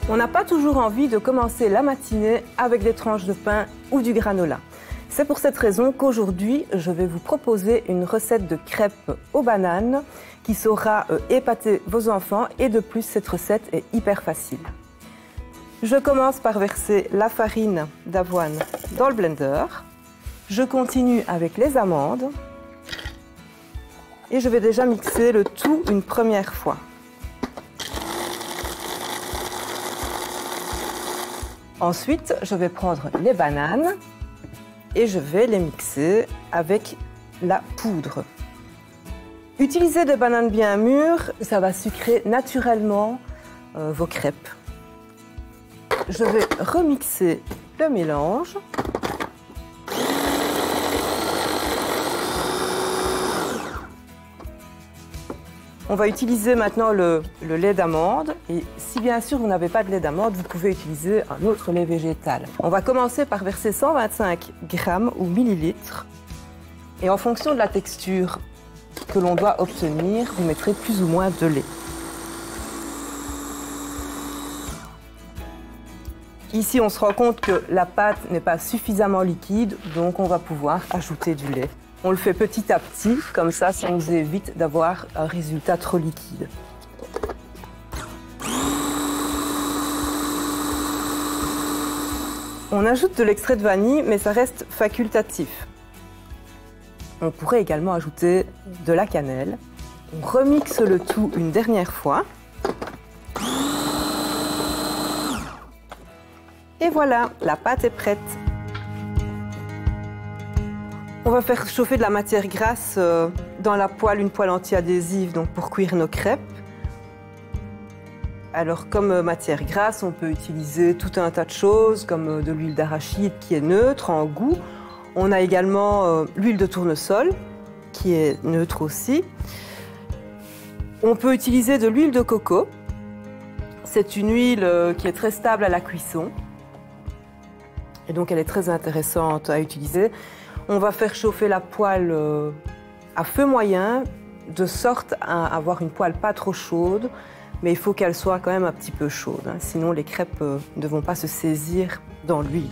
On n'a pas toujours envie de commencer la matinée avec des tranches de pain ou du granola. C'est pour cette raison qu'aujourd'hui, je vais vous proposer une recette de crêpes aux bananes qui saura épater vos enfants et de plus, cette recette est hyper facile. Je commence par verser la farine d'avoine dans le blender. Je continue avec les amandes et je vais déjà mixer le tout une première fois. Ensuite, je vais prendre les bananes et je vais les mixer avec la poudre. Utilisez des bananes bien mûres, ça va sucrer naturellement vos crêpes. Je vais remixer le mélange. On va utiliser maintenant le lait d'amande et si bien sûr vous n'avez pas de lait d'amande, vous pouvez utiliser un autre lait végétal. On va commencer par verser 125 grammes ou millilitres et en fonction de la texture que l'on doit obtenir, vous mettrez plus ou moins de lait. Ici, on se rend compte que la pâte n'est pas suffisamment liquide, donc on va pouvoir ajouter du lait. On le fait petit à petit, comme ça nous évite d'avoir un résultat trop liquide. On ajoute de l'extrait de vanille, mais ça reste facultatif. On pourrait également ajouter de la cannelle. On remixe le tout une dernière fois. Et voilà, la pâte est prête. On va faire chauffer de la matière grasse dans la poêle, une poêle anti-adhésive donc pour cuire nos crêpes. Alors comme matière grasse, on peut utiliser tout un tas de choses comme de l'huile d'arachide qui est neutre en goût. On a également l'huile de tournesol qui est neutre aussi. On peut utiliser de l'huile de coco. C'est une huile qui est très stable à la cuisson et donc elle est très intéressante à utiliser. On va faire chauffer la poêle à feu moyen, de sorte à avoir une poêle pas trop chaude, mais il faut qu'elle soit quand même un petit peu chaude, hein, sinon les crêpes ne vont pas se saisir dans l'huile.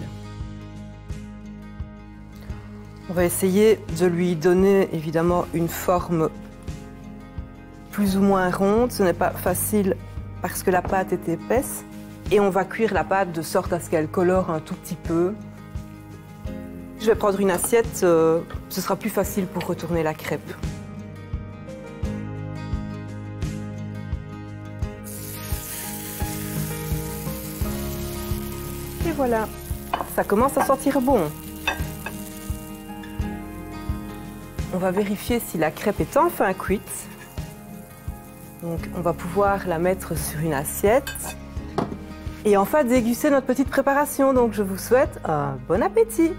On va essayer de lui donner évidemment une forme plus ou moins ronde. Ce n'est pas facile parce que la pâte est épaisse. Et on va cuire la pâte de sorte à ce qu'elle colore un tout petit peu. Je vais prendre une assiette, ce sera plus facile pour retourner la crêpe. Et voilà, ça commence à sentir bon. On va vérifier si la crêpe est enfin cuite. Donc on va pouvoir la mettre sur une assiette. Et enfin déguster notre petite préparation. Donc je vous souhaite un bon appétit!